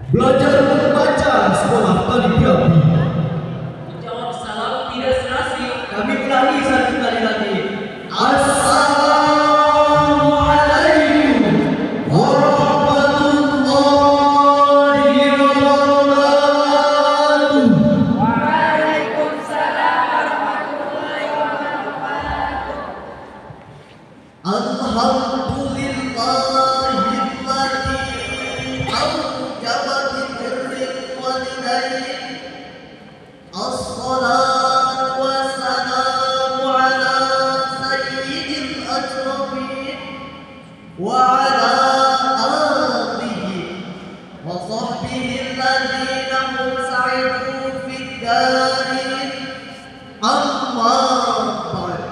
Belajar membaca sekolah kaligrafi. Menjawab salam tidak serasi. Kami ulangi satu kali lagi. Assalamualaikum warahmatullahi wabarakatuh. Waalaikumsalam warahmatullahi wabarakatuh. Alhamdulillahilladzi awjaba birril walidain. Assalatu wassalamu ala sayyidil asrafin wa ala alihi wa sahbihi alladzina hum sa'idu fid darin. Amma ba'd.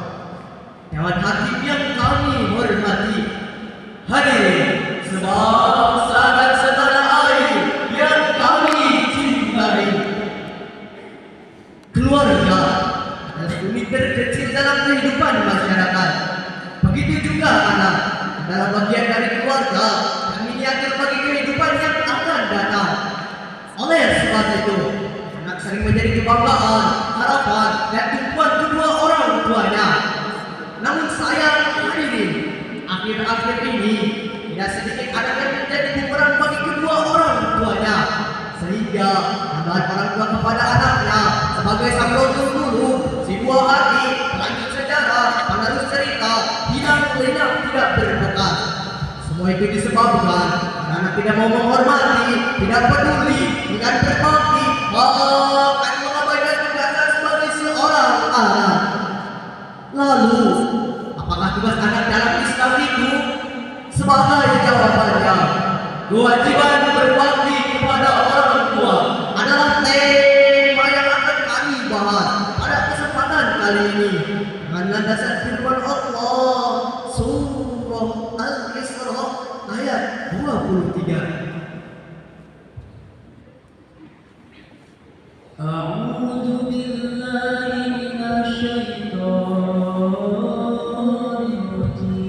Dewan Hakim yang kami hormati, hadirin sebangsa dan setanah air yang kami cintai. Keluarga adalah unit terkecil dalam kehidupan masyarakat. Begitu juga anak adalah bagian dari keluarga yang miniatur bagi kehidupan yang akan datang. Oleh sebab itu, anak sering menjadi kebanggaan, harapan, dan tumpuan kedua orang tuanya. Namun sayang hadirin, akhir-akhir ini tidak sedikit anak yang menjadi bumerang bagi kedua orang tuanya, sehingga tambahan orang tua kepada anaknya sebagai sang lontung dulu, si buah hati, pelanjut sejarah, penerus cerita, hilang lenyap tidak berbekas. Semua itu disebabkan karena anak tidak mau menghormati, tidak peduli, tidak berbakti, bahkan mengabaikan tugasnya sebagai seorang anak. Lalu, apakah tugas anak dalam Islam itu? Sebagai jawabannya, kewajiban berbakti kepada orang tua adalah tema yang akan kami bahas pada kesempatan kali ini dengan landasan firman Allah surah Al-Isra ayat 23. A'udzu billahi minasy syaithanir rajim.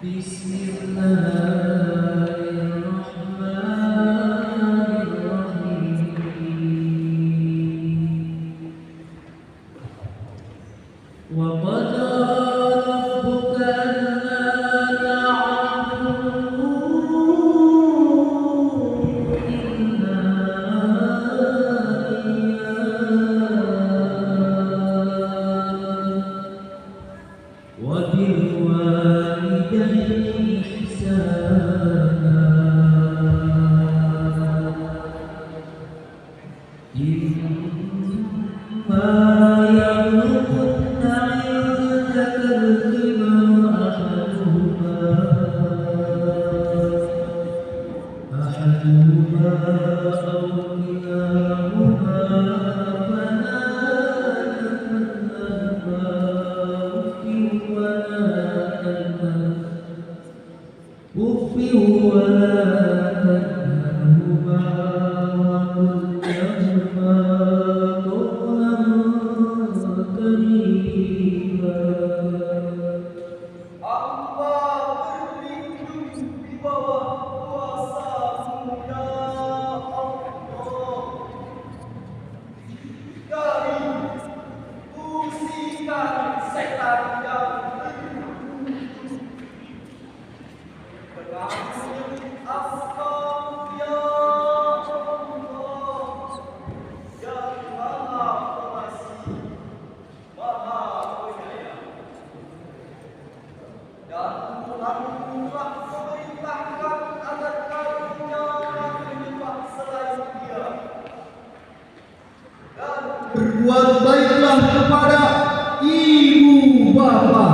Bismillahirrahmanirrahim. Wa qad rabbuka alla ta'budu illa iyyah wa bil walidayni ihsana. Imma yablughanna 'indaka al-kibara ahaduhuma aw kilahuma fala taqulhuma uffin wa la tanharhuma wa qul lahuma qawlan karima. Allah berlindung di bawah kuasa-Mu ya Allah dari usikan setan yang berlangsung asal ya Allah yang maha pengasih, maha penyayang. Dan Tuhan memerintahkan agar kamu jangan menyembah selain Dia. Dan berbuat baiklah kepada ibu bapa.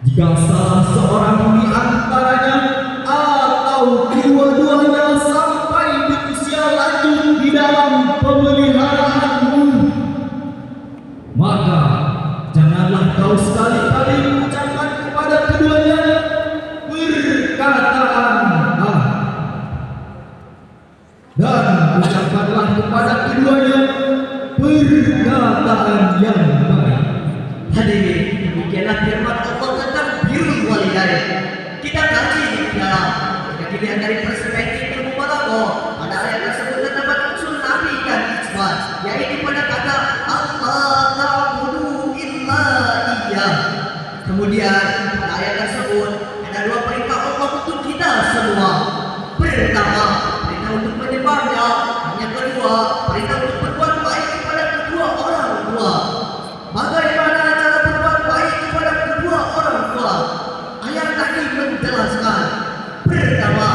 Jika salah seorang di antaranya atau kedua-duanya sampai di usia lanjut di dalam pemeliharaanmu, maka janganlah kau sekali-kali mengucapkan kepada keduanya perkataan dan ucapkanlah kepada keduanya perkataan yang baik. Hadirin, demikianlah firman Allah tentang birrul walidain. lain. Kita kaji di dalam. Jika dilihat dari perspektif ilmu balaghah, pada ayat tersebut terdapat unsur nafi dan isbat, yaitu pada kata Allah ta'budu illa iyyah. Kemudian pada ayat tersebut ada dua perintah Allah untuk kita semua. Pertama, perintah untuk menyembahnya. Yang kedua, perintah untuk berbuat baik kepada kedua orang tua. Bagaimana cara berbuat baik kepada kedua orang tua? Ayat tadi menjelaskan. Pertama,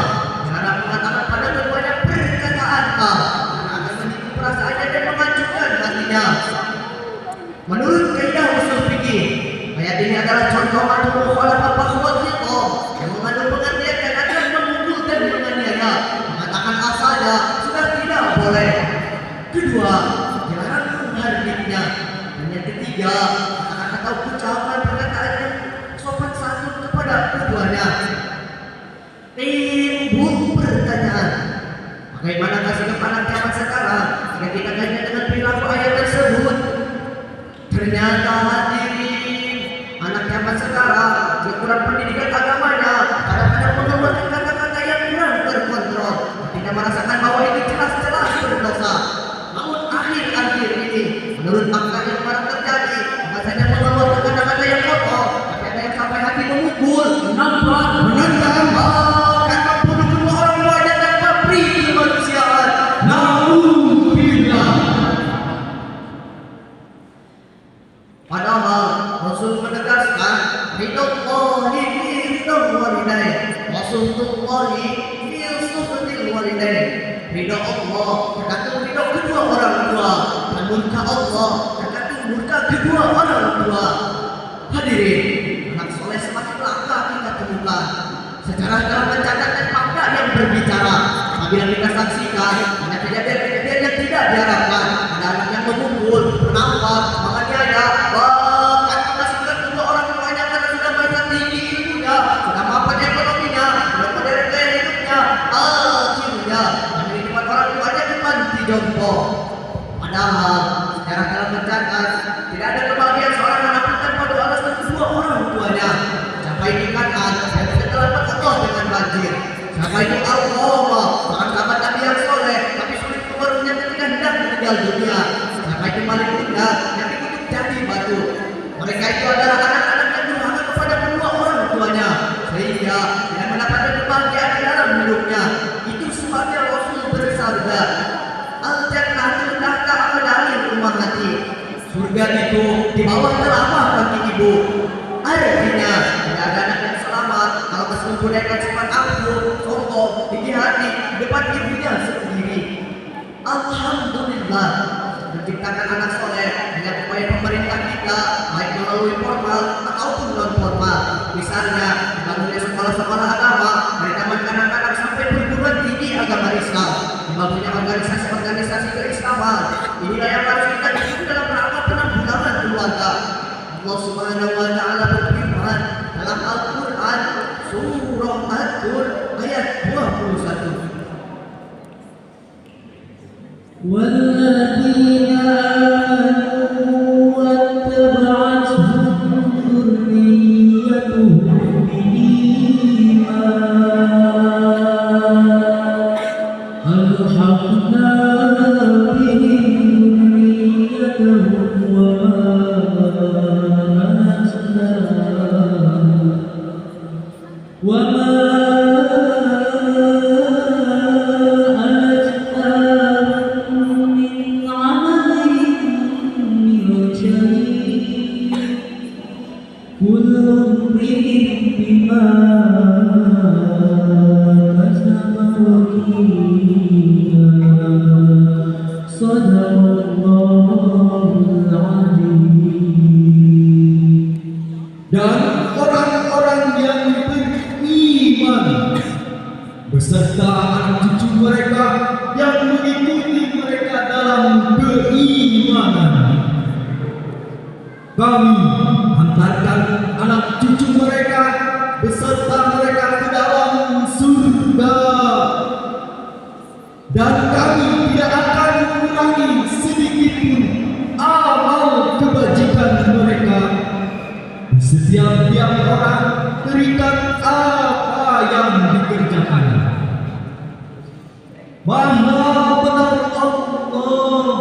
jangan mengatakan pada keduanya perkataan A, karena akan menipu perasaannya dan menghancurkan hatinya. Menurut kaidah usul fikih, ayat ini adalah contoh ma'ruf mukhalafah bahwa yang mengandung pengertian dan akan memukul dan menganiaya. Mengatakan A saja sudah tidak boleh. Kedua, jarang menghardiknya. Dan yang ketiga, kata-kata atau ucapan perkataan yang sopan santun kepada keduanya. Timbul pertanyaan, bagaimana kasih kepada zaman sekarang jika kita kaitkan dengan perilaku ayat tersebut? Ternyata hadirin, anak zaman sekarang yang kurang pendidikan agamanya kadang-kadang mengeluarkan kata-kata yang kurang terkontrol, tidak merasakan bahwa itu jelas-jelas berdosa. Namun akhir-akhir ini, menurut fakta yang baru terjadi, bahasanya mengeluarkan kata-kata yang kotor, tapi ada yang sampai hati memukul, menantang, bahkan membunuh kedua orang tuanya tanpa peri kemanusiaan. Nauzubillah. Padahal Rasul menegaskan ridallahi fi ridal walidain wa suhtullahi fi suhtil walidain. Ridha Allah tergantung ridha kedua orang tua, dan murka Allah tergantung murka kedua orang tua. Hadirin, anak soleh semakin langka kita temukan. Sejarah telah mencatatkan fakta yang berbicara. Apabila kita saksikan ada kejadian-kejadian yang tidak diharapkan, ada anak yang memukul, menampak, menganiaya, bahkan memasukkan kedua orang tuanya karena sudah merasa tinggi ilmunya, sudah mapan ekonominya, sudah modern gaya hidupnya. Akhirnya menerima orang tuanya ke panti jompo. Padahal sejarah telah mencatat tidak ada kebahagiaan seorang anak tanpa doa restu kedua orang tuanya. Siapa ikatan yang terlambat Allah dengan banjir. Siapa itu Allah, seorang sahabat Nabi yang soleh, tapi sulit keluarnya ketika hendak meninggal dunia. Siapa itu Malik Bunda yang dikutuk jadi batu. Mereka itu adalah anak-anak yang durhaka kepada kedua orang tuanya, sehingga tidak mendapatkan kebahagiaan di dalam hidupnya. Itu sebabnya Rasul bersabda, Al-Jannatu tahta aqdamil ummahati. Surga itu di bawah telapak kaki ibu. Artinya tidak ada anak yang selamat kalau mempergunakan sifat angkuh, sombong, tinggi hati di depan ibunya sendiri. Alhamdulillah, menciptakan anak soleh dengan upaya pemerintah kita, baik melalui formal ataupun non formal. Misalnya dibangunnya sekolah-sekolah agama, mengajarkan anak-anak sampai perguruan tinggi agama Islam, dibangunnya organisasi-organisasi keislaman. Inilah yang harus kita hidup dalam rangka penanggulangan keluarga. Allah Subhanahu wa taala berfirman dalam Al-Qur'an surah At-Tur ayat 21. والذين آمنوا واتبعتهم ذريتهم بإيمان ألحقنا بهم ذريتهم وما كل امرئ بما كسب رهينا صدق الله العظيم. Dan orang-orang yang beriman beserta anak cucu mereka yang mengikuti mereka dalam keimanan, kami hantarkan anak cucu mereka beserta mereka ke dalam surga, dan kami tidak akan mengurangi sedikit pun amal kebajikan mereka. Setiap orang berikan apa yang dikerjakan. Maha benar Allah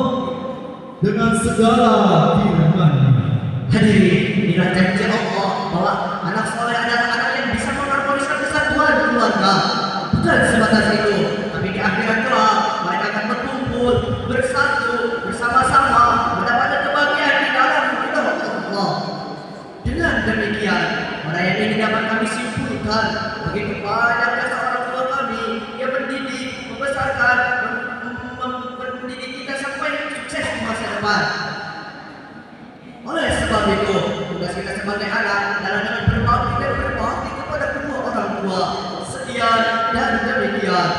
dengan segala firman. Hadirin, inilah janji Allah bahwa anak soleh adalah anak yang bisa mengharmoniskan kesatuan keluarga. Bukan sebatas itu, tapi di akhirat kelak mereka akan berkumpul, bersatu, bersama-sama, mendapatkan kebahagiaan di dalam ridha Allah. Dengan demikian, raya ini dapat kami simpulkan begitu banyaknya seorang tua kami yang mendidik, membesarkan, mendidik kita sampai sukses di masa depan. Oleh sebab itu, tugas kita sebagai anak adalah dengan berbakti dan berbakti kepada kedua orang tua. Sekian dan demikian.